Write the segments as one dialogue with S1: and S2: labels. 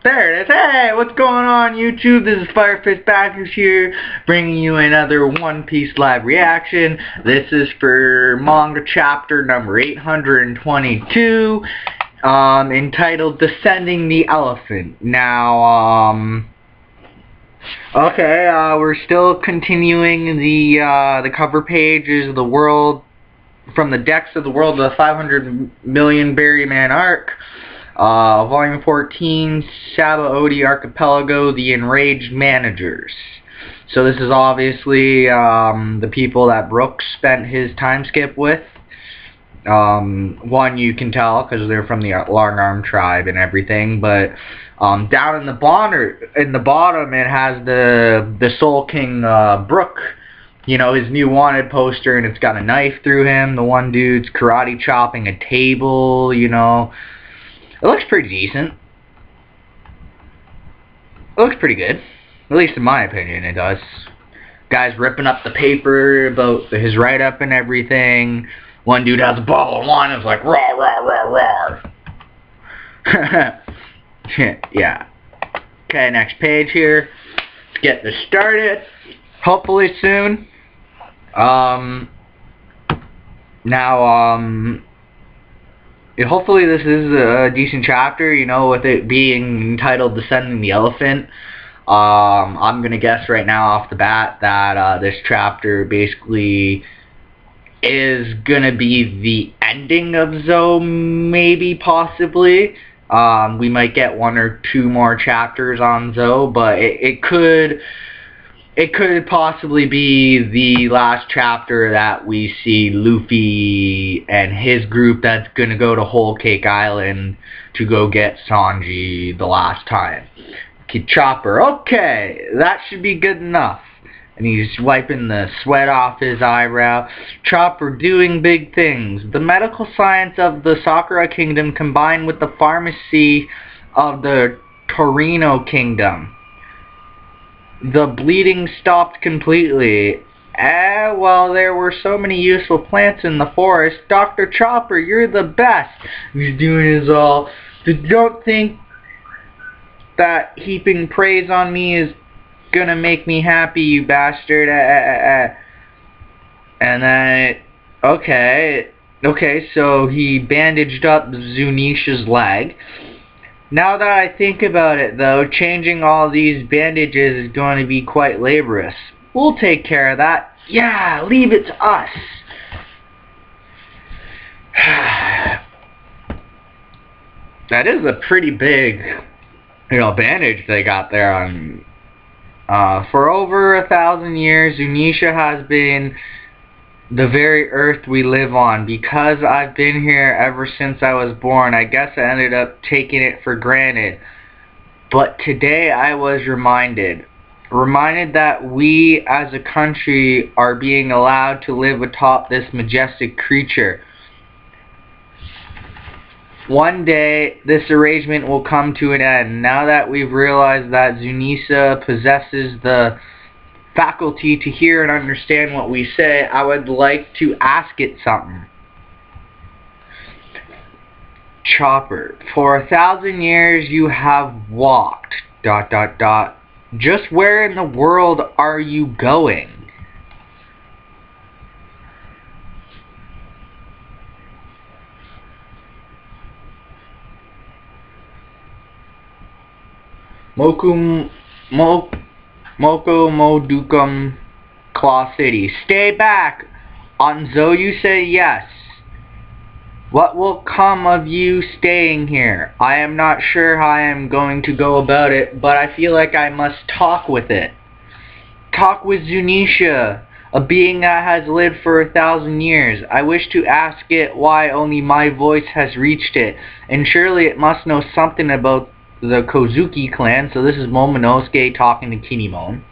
S1: There it is. Hey, what's going on, YouTube? This is Firefist Backers here, bringing you another One Piece live reaction. This is for manga chapter number 822, entitled Descending the Elephant. Now, okay, we're still continuing the cover pages of the world, from the decks of the world of the 500 million Berryman arc. Volume 14, Sabaody Archipelago, The Enraged Managers. So this is obviously the people that Brooks spent his time skip with. One, you can tell because they're from the Long Arm tribe and everything, but down in the bottom it has the Soul King Brook, you know, his new wanted poster, and it's got a knife through him. The one dude's karate chopping a table, you know. It looks pretty decent. It looks pretty good. At least in my opinion, it does. Guy's ripping up the paper about his write-up and everything. One dude has a bottle of wine and is like, rah, rah, rah, rah. Yeah. Okay, next page here. Let's get this started. Hopefully soon. Hopefully this is a decent chapter, you know, with it being entitled Descending the Elephant. I'm gonna guess right now off the bat that this chapter basically is gonna be the ending of Zou, maybe, possibly. We might get one or two more chapters on Zou, but it could possibly be the last chapter that we see Luffy and his group that's gonna go to Whole Cake Island to go get Sanji the last time. Okay, Chopper, okay, that should be good enough. And he's wiping the sweat off his eyebrow. Chopper doing big things. The medical science of the Sakura Kingdom combined with the pharmacy of the Torino Kingdom. The bleeding stopped completely. Well, there were so many useful plants in the forest. Dr. Chopper, you're the best. He's doing his all. Don't think that heaping praise on me is gonna make me happy, you bastard. And then, okay, so he bandaged up Zunisha's leg. Now that I think about it, though, changing all these bandages is going to be quite laborious. We'll take care of that. Yeah, leave it to us. That is a pretty big, you know, bandage they got there on. For over 1,000 years, Zunisha has been the very earth we live on. Because I've been here ever since I was born, I guess I ended up taking it for granted. But today I was reminded that we as a country are being allowed to live atop this majestic creature. One day this arrangement will come to an end. Now that we've realized that Zunisha possesses the faculty to hear and understand what we say, I would like to ask it something. Chopper, for 1,000 years you have walked... ... Just where in the world are you going? Moko Modukum Claw City. Stay back! On Zou you say yes. What will come of you staying here? I am not sure how I am going to go about it, but I feel like I must talk with it. Talk with Zunisha, a being that has lived for 1,000 years. I wish to ask it why only my voice has reached it, and surely it must know something about the Kozuki clan. So this is Momonosuke talking to Kinemon.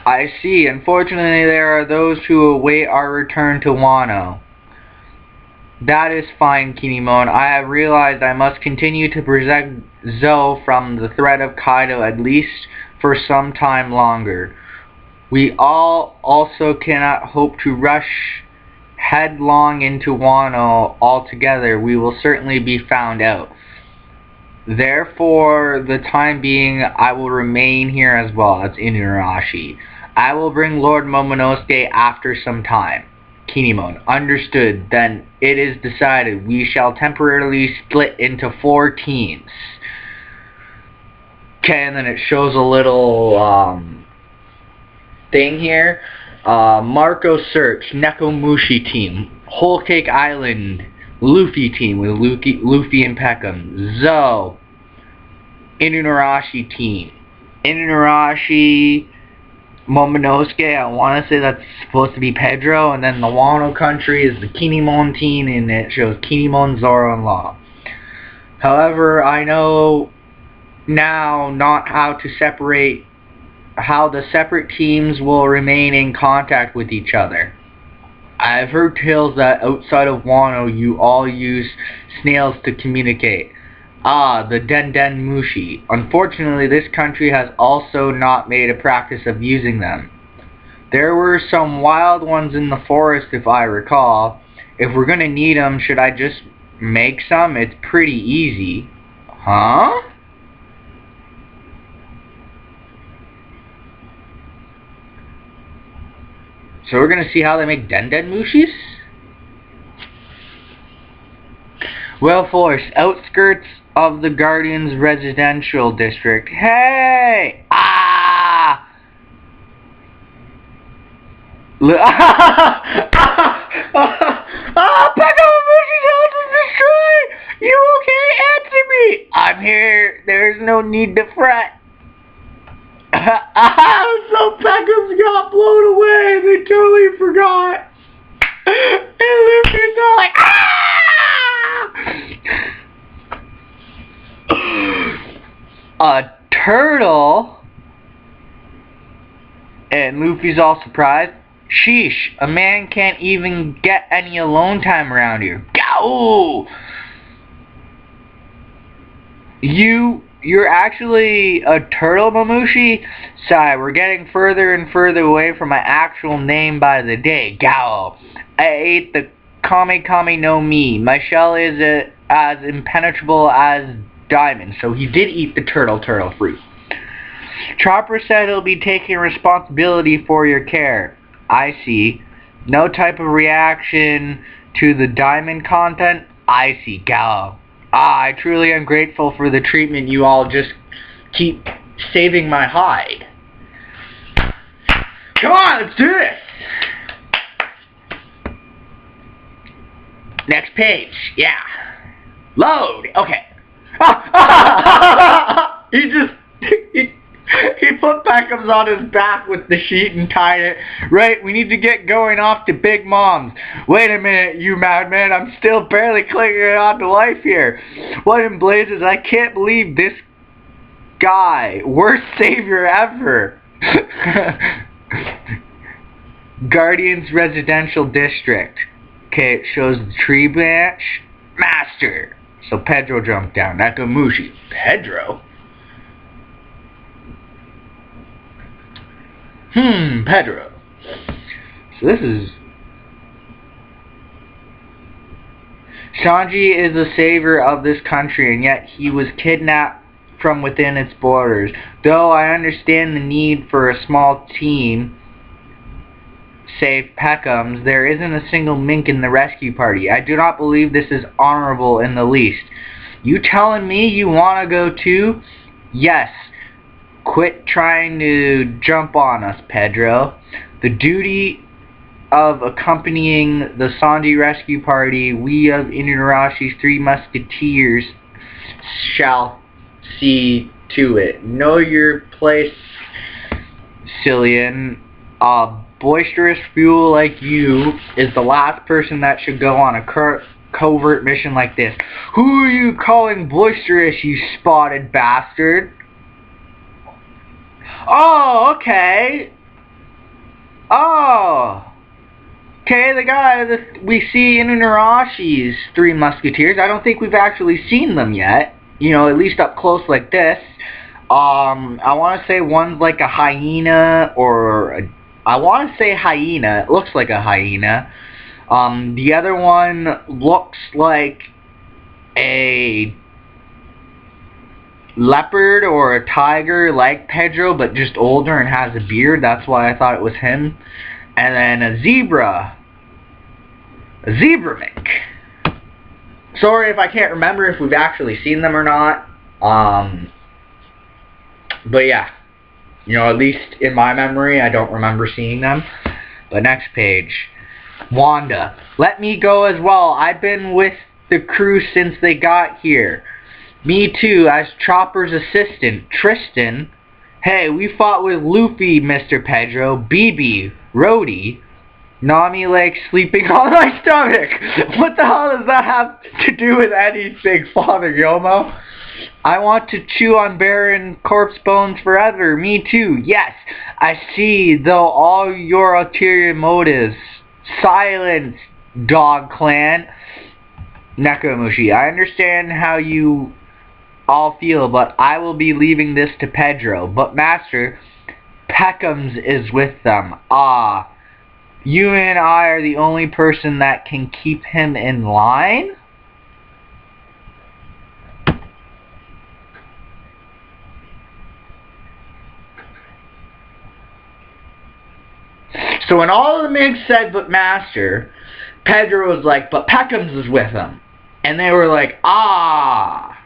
S1: I see. Unfortunately, there are those who await our return to Wano. That is fine, Kinemon. I have realized I must continue to protect Zou from the threat of Kaido, at least for some time longer. We all also cannot hope to rush headlong into Wano altogether. We will certainly be found out. Therefore, the time being, I will remain here as well. That's Inuyasha. I will bring Lord Momonosuke after some time. Kinemon, understood. Then it is decided. We shall temporarily split into 4 teams. Okay, and then it shows a little thing here. Marco Search, Nekomushi team. Whole Cake Island, Luffy team with Luffy and Peckham. Zoe, Inuyasha team. Inuyasha, Momonosuke, I want to say that's supposed to be Pedro, and then the Wano country is the Kinemon team, and it shows Kinemon, Zoro, and Law. However, I know now not how to separate, how the separate teams will remain in contact with each other. I've heard tales that outside of Wano you all use snails to communicate. Ah, the Den Mushi. Unfortunately, this country has also not made a practice of using them. There were some wild ones in the forest, if I recall. If we're gonna need them, should I just make some? It's pretty easy. Huh? So we're gonna see how they make Den Mushis? Well, Force, outskirts of the Guardian's residential district. Hey! Ah! Pekamushi's house was destroyed! You okay? Answer me! I'm here. There's no need to fret. So Peckham's got blown away. They totally forgot. And Luffy's all like, a turtle? And Luffy's all surprised. Sheesh, a man can't even get any alone time around here. Gao! You're actually a turtle, Mamushi? Sigh, we're getting further and further away from my actual name by the day. Gao. I ate the Kame no Mi. My shell is as impenetrable as diamond. So he did eat the turtle fruit. Chopper said he'll be taking responsibility for your care. I see. No type of reaction to the diamond content? I see. Gao. Ah, I truly am grateful for the treatment. You all just keep saving my hide. Come on, let's do this! Next page, yeah. Load, okay. He put Peckham's on his back with the sheet and tied it. Right, we need to get going off to Big Mom's. Wait a minute, you madman. I'm still barely clinging on to life here. What in blazes? I can't believe this guy. Worst savior ever. Guardian's residential district. Okay, it shows the tree branch. Master. So Pedro jumped down. Nakamushi. Pedro? Pedro. So this is... Sanji is the savior of this country, and yet he was kidnapped from within its borders. Though I understand the need for a small team, save Peckham's, there isn't a single mink in the rescue party. I do not believe this is honorable in the least. You telling me you want to go too? Yes. Quit trying to jump on us, Pedro. The duty of accompanying the Sanji rescue party, we of Inuyasha's 3 Musketeers shall see to it. Know your place, Cillian. A boisterous fool like you is the last person that should go on a covert mission like this. Who are you calling boisterous, you spotted bastard? Oh, okay. Oh. Okay, the guy that we see in Inuyasha's 3 Musketeers. I don't think we've actually seen them yet. You know, at least up close like this. I want to say one's like a hyena, I want to say hyena. It looks like a hyena. The other one looks like a leopard or a tiger, like Pedro, but just older and has a beard. That's why I thought it was him. And then a zebra. A zebra mink. Sorry if I can't remember if we've actually seen them or not. But yeah, you know, at least in my memory, I don't remember seeing them. But next page. Wanda. Let me go as well. I've been with the crew since they got here. Me too, as Chopper's assistant. Tristan. Hey, we fought with Luffy, Mr. Pedro. BB. Rhodey. Nami likes sleeping on my stomach. What the hell does that have to do with anything, Father Yomo? I want to chew on barren corpse bones forever. Me too. Yes, I see, though, all your ulterior motives. Silence, Dog Clan. Nekomushi, I understand how you all feel, but I will be leaving this to Pedro. But Master, Peckham's is with them. Ah, you and I are the only person that can keep him in line? So when all of the Migs said, but Master, Pedro was like, but Peckham's is with him. And they were like, ah.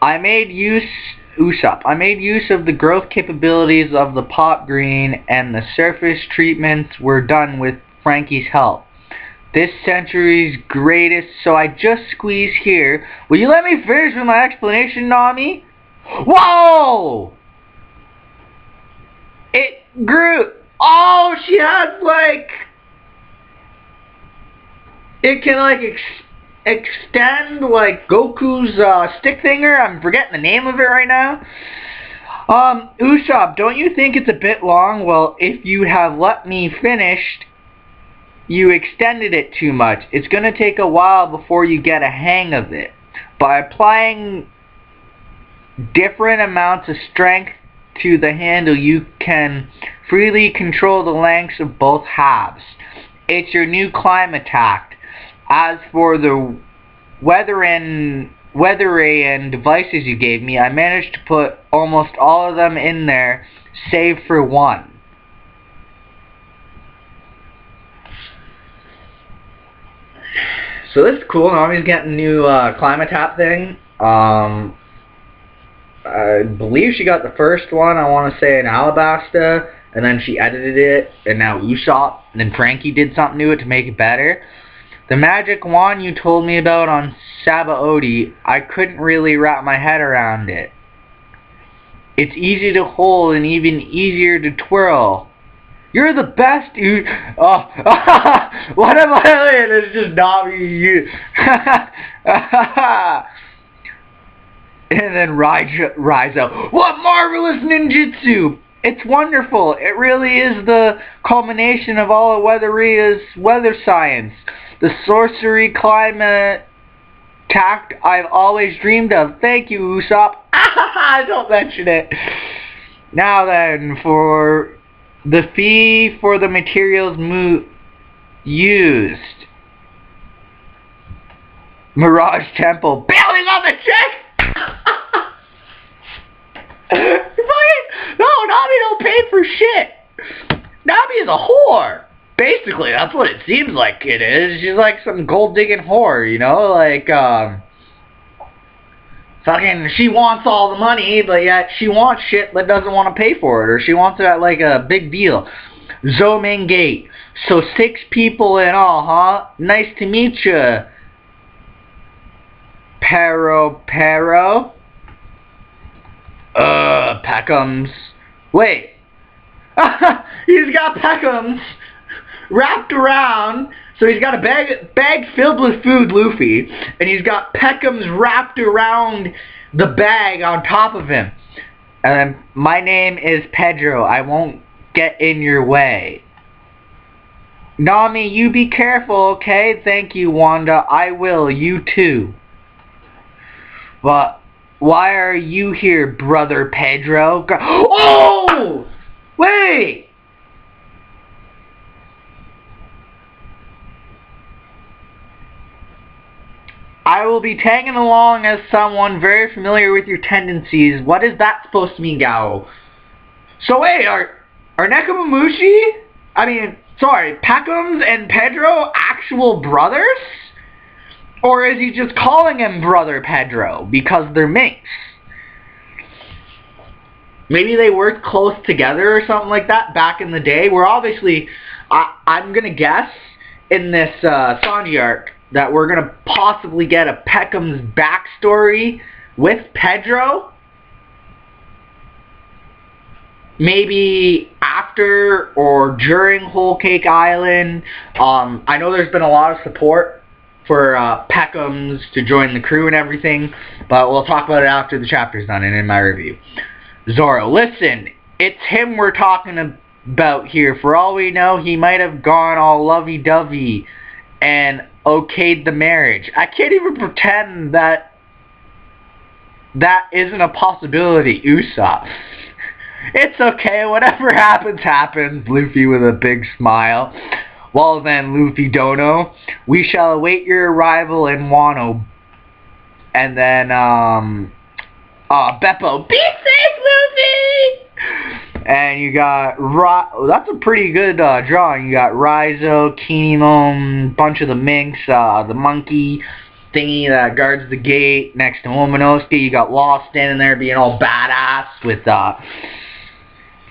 S1: Usopp, I made use of the growth capabilities of the pop green, and the surface treatments were done with Frankie's help. This century's greatest, so I just squeeze here. Will you let me finish with my explanation, Nami? Whoa! It grew. Oh, she has like... It can like extend like Goku's stick finger. I'm forgetting the name of it right now. Usopp, don't you think it's a bit long? Well, if you have let me finish, you extended it too much. It's going to take a while before you get a hang of it. By applying different amounts of strength to the handle, you can freely control the lengths of both halves. It's your new climb attack. As for the weathering devices you gave me, I managed to put almost all of them in there, save for one. So this is cool. Nami's getting a new climb attack thing. I believe she got the first one, I want to say in Alabasta, and then she edited it, and now Usopp, and then Frankie did something to it to make it better. The magic wand you told me about on Sabaody, I couldn't really wrap my head around it. It's easy to hold and even easier to twirl. You're the best, dude. Oh, what am I saying? It's just not you. And then rise up. What marvelous ninjutsu! It's wonderful. It really is the culmination of all of Weatheria's weather science. The sorcery climate tact I've always dreamed of. Thank you, Usopp. Don't mention it. Now then, for the fee for the materials used. Mirage Temple. Bailing on the check! No, Nami don't pay for shit. Nami is a whore. Basically, that's what it seems like it is. She's like some gold-digging whore, you know? Like, fucking, she wants all the money, but yet she wants shit but doesn't want to pay for it. Or she wants it at, like, a big deal. Zooming Gate. So 6 people in all, huh? Nice to meet you. Pero. Peckham's. Wait. He's got Peckham's wrapped around. So he's got a bag filled with food, Luffy. And he's got Peckham's wrapped around the bag on top of him. And my name is Pedro. I won't get in your way. Nami, you be careful, okay? Thank you, Wanda. I will. You too. But why are you here, brother Pedro? Oh! Wait! I will be tagging along as someone very familiar with your tendencies. What is that supposed to mean, Gao? So wait, are Nekomamushi? Peckhams and Pedro actual brothers? Or is he just calling him Brother Pedro because they're mates? Maybe they worked close together or something like that back in the day. We're obviously, I'm gonna guess, in this Sanji arc, that we're gonna possibly get a Peckham's backstory with Pedro. Maybe after or during Whole Cake Island. I know there's been a lot of support for Peckham's to join the crew and everything, but we'll talk about it after the chapter's done and in my review. Zoro, listen, it's him we're talking about here. For all we know, he might have gone all lovey-dovey and okayed the marriage. I can't even pretend that isn't a possibility, Usopp. It's okay, whatever happens, happens, Luffy with a big smile. Well then, Luffy Dono, we shall await your arrival in Wano. And then, Beppo, be safe, Luffy! And you got, that's a pretty good drawing. You got Raizo, Kinemon, bunch of the minks, the monkey thingy that guards the gate next to Momonosuke. You got Law standing there being all badass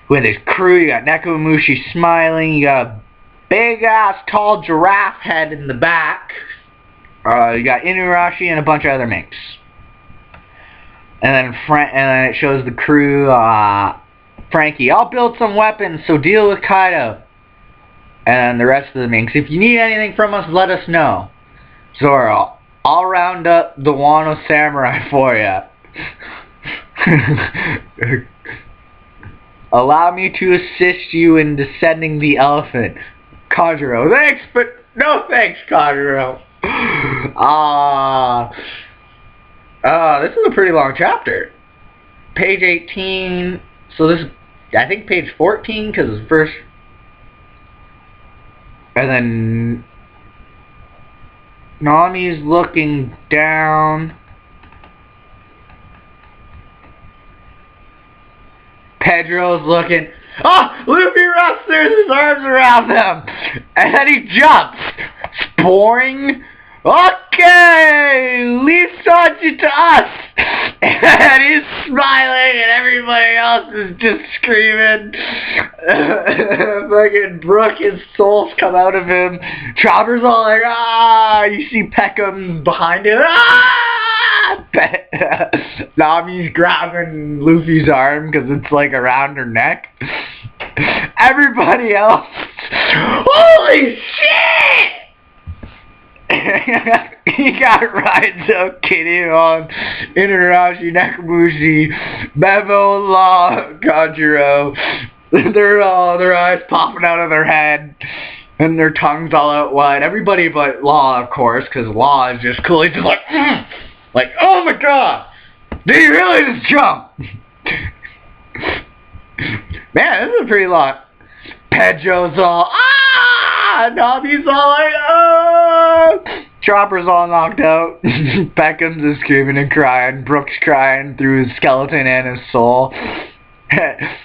S1: with his crew. You got Nekomamushi smiling. You got a big-ass, tall giraffe head in the back. You got Inuyasha and a bunch of other minks. And then it shows the crew, Frankie, I'll build some weapons, so deal with Kaido. And the rest of the minks, if you need anything from us, let us know. Zoro, I'll round up the Wano Samurai for ya. Allow me to assist you in descending the elephant. Kanjuro, thanks, but no thanks, Kanjuro. This is a pretty long chapter. Page 18, so this, I think page 14, because it's first, and then Nami's looking down. Pedro's looking. Oh! Luffy wrestles his arms around them! And then he jumps! Boring! Okay! Leave Sanji to us! And he's smiling and everybody else is just screaming. Fucking Brook, his souls come out of him. Chopper's all like, ah! You see Peckham behind him. Ah! Nami's grabbing Luffy's arm because it's like around her neck. Everybody else, holy shit! He got Raizo, Kinemon, Inuyasha, Nekomamushi, Bevo, Law, Kanjuro. Their eyes popping out of their head. And their tongues all out wide. Everybody but Law, of course, because Law is just cool. He's just like, like, oh my god! Did he really just jump? Man, this is a pretty long. Pedro's all, ah! Nami's all like, oh! Chopper's all knocked out. Peckham's is screaming and crying. Brook's crying through his skeleton and his soul. And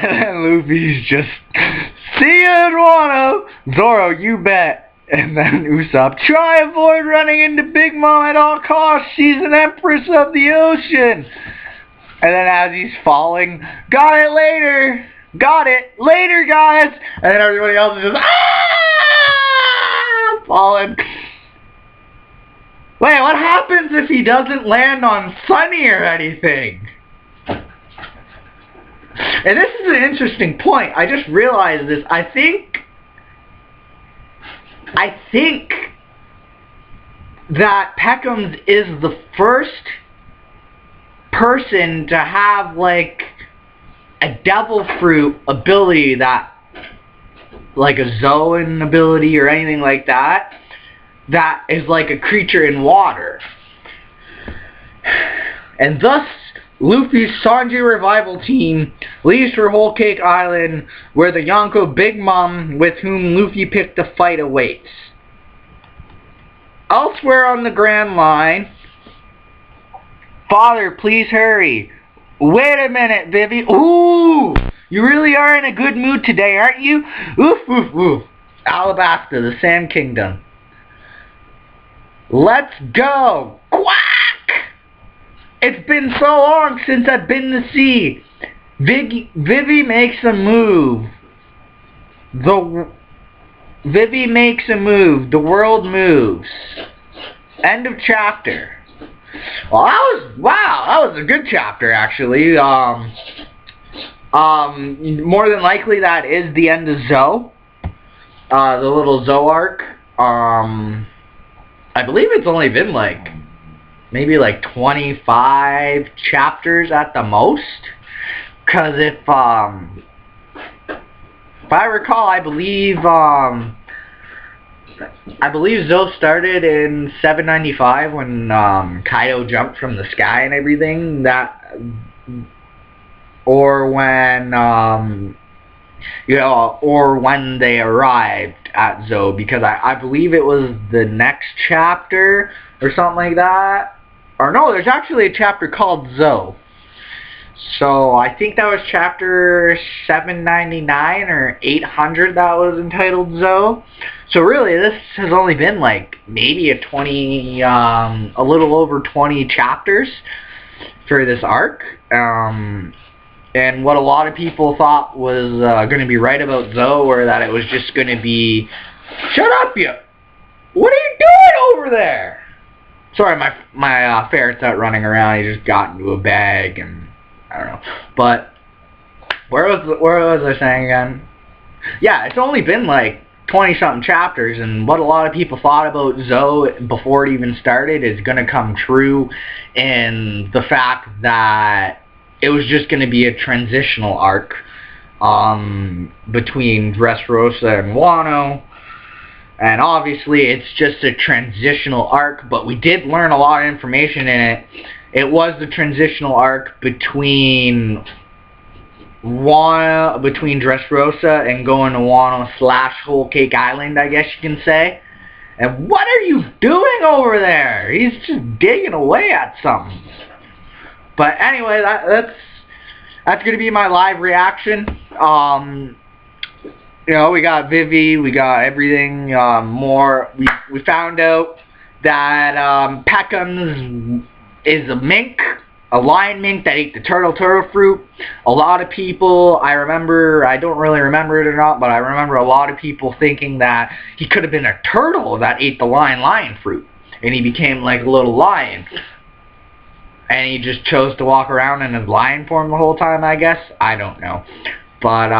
S1: then Luffy's just, see ya in Wano! Zoro, you bet. And then Usopp, try avoid running into Big Mom at all costs. She's an empress of the ocean. And then as he's falling, got it later. Got it later, guys. And then everybody else is just, ah! Falling. Wait, what happens if he doesn't land on Sunny or anything? And this is an interesting point. I just realized this. I think that Peckham's is the first person to have like a devil fruit ability, that like a Zoan ability or anything like that, that is like a creature in water. And thus, Luffy's Sanji revival team leaves for Whole Cake Island, where the Yonko Big Mom, with whom Luffy picked a fight, awaits. Elsewhere on the Grand Line, Father, please hurry. Wait a minute, Vivi. Ooh, you really are in a good mood today, aren't you? Oof, oof, oof. Alabasta, the Sand Kingdom. Let's go. Quack! It's been so long since I've been to sea. Vivi makes a move. Vivi makes a move. The world moves. End of chapter. Well, that was a good chapter, actually. More than likely that is the end of Zoe. The little Zoe arc. I believe it's only been maybe 25 chapters at the most. Cause if I recall, I believe Zoe started in 795 when Kaido jumped from the sky and everything. Or when or when they arrived at Zoe, because I believe it was the next chapter or something like that. Or no, there's actually a chapter called Zoe. So I think that was chapter 799 or 800 that was entitled Zoe. So really, this has only been maybe a little over 20 chapters for this arc. And what a lot of people thought was going to be right about Zoe, or that it was just going to be, shut up, you! What are you doing over there? Sorry, my ferret's out running around. He just got into a bag, and I don't know. But where was I saying again? Yeah, it's only been 20-something chapters, and what a lot of people thought about Zoe before it even started is going to come true, in the fact that it was just going to be a transitional arc between Dressrosa and Wano. And obviously it's just a transitional arc, but we did learn a lot of information in it. It was the transitional arc between Dressrosa and going to Wano / Whole Cake Island, I guess you can say. And what are you doing over there? He's just digging away at something. But anyway, that's going to be my live reaction. We got Vivi, we got everything more. We found out that Peckham's is a mink, a lion mink that ate the turtle fruit. A lot of people, I don't really remember it or not, but I remember a lot of people thinking that he could have been a turtle that ate the lion fruit, and he became like a little lion. And he just chose to walk around in his lion form the whole time, I guess. I don't know. But,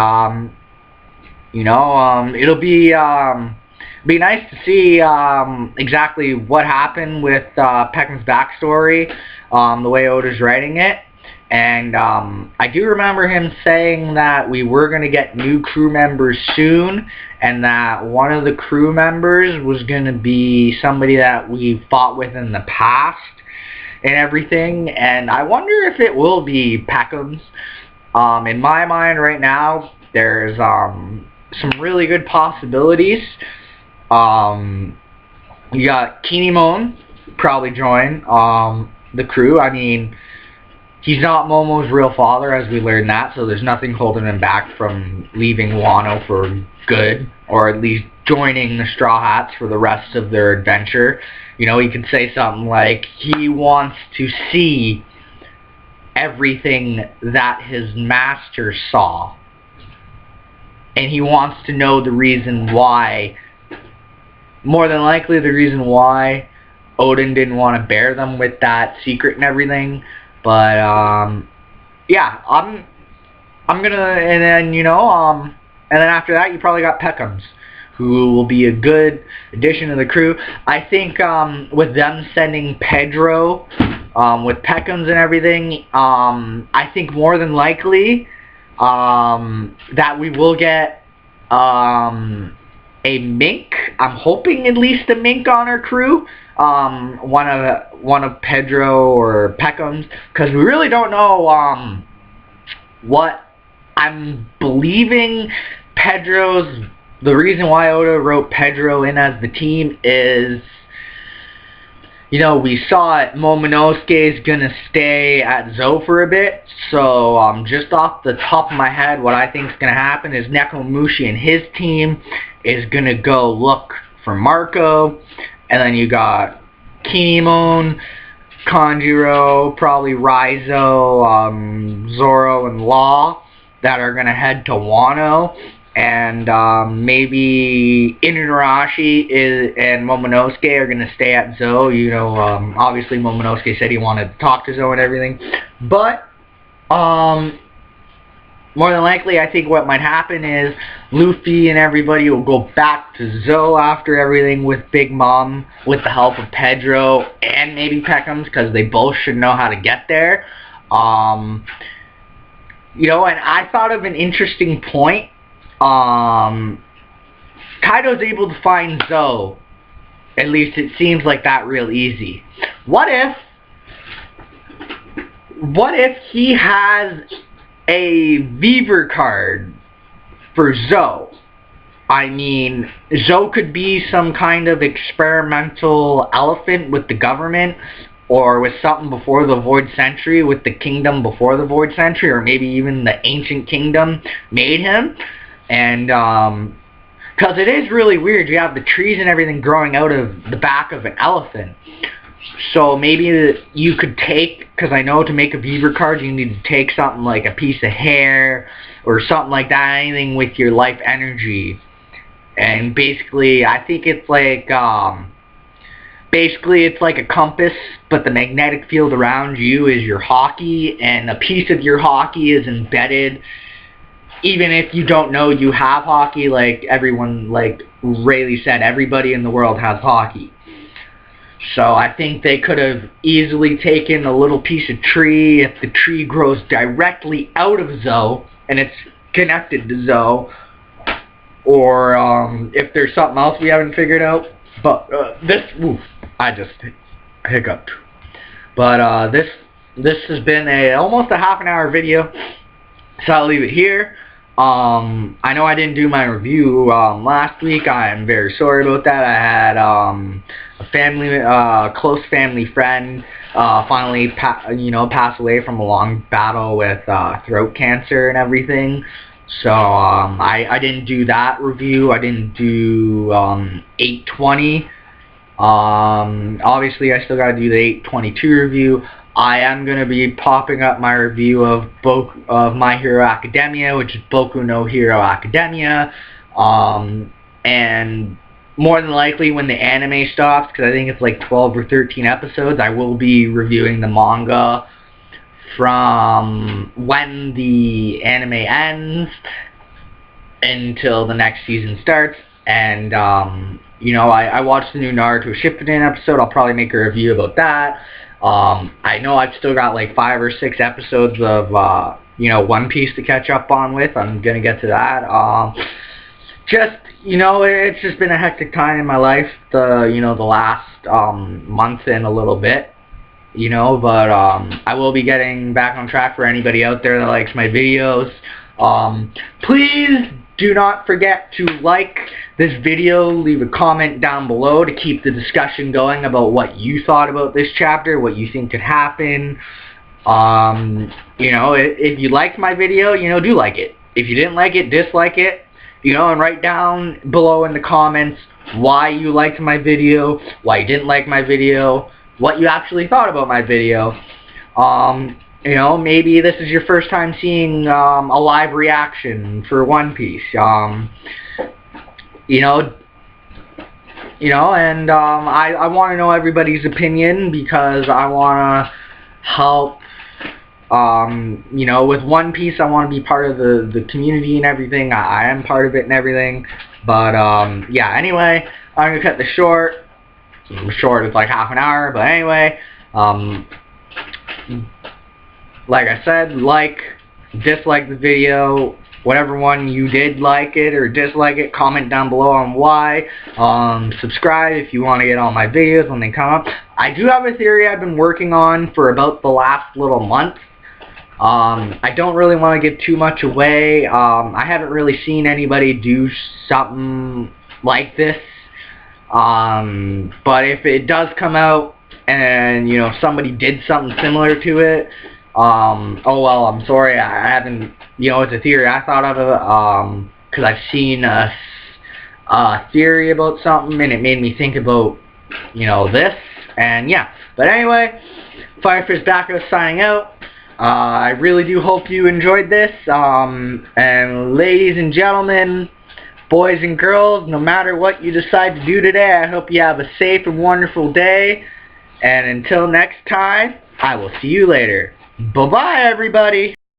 S1: it'll be nice to see exactly what happened with Peckham's backstory, the way Oda's writing it. And I do remember him saying that we were going to get new crew members soon, and that one of the crew members was going to be somebody that we fought with in the past and everything. And I wonder if it will be Peckham's. In my mind right now, there's some really good possibilities. You got Kinemon probably join the crew. I mean, he's not Momo's real father, as we learned that, so there's nothing holding him back from leaving Wano for good, or at least joining the Straw Hats for the rest of their adventure. He can say something like he wants to see everything that his master saw, and he wants to know the reason why, more than likely the reason why Odin didn't want to bear them with that secret and everything. But yeah, I'm gonna, and then and then after that you probably got Peckham's, who will be a good addition to the crew. I think with them sending Pedro with Peckham's and everything, I think more than likely that we will get a mink. I'm hoping at least a mink on our crew. One of Pedro or Peckham's, because we really don't know what. I'm believing Pedro's. The reason why Oda wrote Pedro in as the team is, you know, we saw it, Momonosuke is gonna stay at Zou for a bit. So just off the top of my head, what I think is gonna happen is Nekomushi and his team is gonna go look for Marco, and then you got Kinemon, Kanjiro, probably Raizo, Zoro, and Law that are gonna head to Wano, and maybe Inuyasha and Momonosuke are gonna stay at Zou. You know, obviously Momonosuke said he wanted to talk to Zou and everything, but more than likely, I think what might happen is Luffy and everybody will go back to Zou after everything with Big Mom, with the help of Pedro and maybe Peckham's, because they both should know how to get there. You know, and I thought of an interesting point. Kaido's able to find Zou. At least it seems like that real easy. What if he has a Vivi card for Zou? I mean, Zou could be some kind of experimental elephant with the government, or with something before the Void Century, with the kingdom before the Void Century, or maybe even the Ancient Kingdom made him. And because it is really weird, you have the trees and everything growing out of the back of an elephant. So maybe you could take, because I know to make a Vivi card you need to take something like a piece of hair or something like that, anything with your life energy. And basically, I think it's like it's like a compass, but the magnetic field around you is your hockey, and a piece of your hockey is embedded. Even if you don't know you have hockey, like everyone, like Rayleigh said, everybody in the world has hockey. So I think they could have easily taken a little piece of tree, if the tree grows directly out of Zou, and it's connected to Zou, or if there's something else we haven't figured out. But I just hiccuped. But this has been almost a half-an-hour video, so I'll leave it here. I know I didn't do my review last week. I am very sorry about that. I had a close family friend finally pass away from a long battle with throat cancer and everything. So I didn't do that review. I didn't do 820. Obviously I still gotta do the 822 review. I am going to be popping up my review of My Hero Academia, which is Boku no Hero Academia, and more than likely when the anime stops, because I think it's like 12 or 13 episodes, I will be reviewing the manga from when the anime ends until the next season starts. And you know, I watched the new Naruto Shippuden episode. I'll probably make a review about that. I know I've still got like 5 or 6 episodes of you know, One Piece to catch up on with. I'm gonna get to that. Just, you know, it's just been a hectic time in my life, the last month and a little bit, you know, but I will be getting back on track for anybody out there that likes my videos. Please do not forget to like this video, leave a comment down below to keep the discussion going about what you thought about this chapter, what you think could happen. You know, if you liked my video, you know, do like it. If you didn't like it, dislike it, you know, and write down below in the comments why you liked my video, why you didn't like my video, what you actually thought about my video. You know, maybe this is your first time seeing a live reaction for One Piece. You know, and I want to know everybody's opinion, because I want to help. You know, with One Piece, I want to be part of the community and everything. I am part of it and everything. But yeah. Anyway, I'm gonna cut this short. Short is like half an hour, but anyway. Like I said, dislike the video, whatever one you did like it or dislike it, comment down below on why. Subscribe if you want to get all my videos when they come up. I do have a theory I've been working on for about the last little month. I don't really want to give too much away. I haven't really seen anybody do something like this. But if it does come out and, you know, somebody did something similar to it, oh well, I'm sorry, I haven't, you know, it's a theory I thought of it, because I've seen a theory about something and it made me think about, you know, this, and yeah. But anyway, Firefish Backo signing out. I really do hope you enjoyed this, and ladies and gentlemen, boys and girls, no matter what you decide to do today, I hope you have a safe and wonderful day, and until next time, I will see you later. Bye-bye, everybody!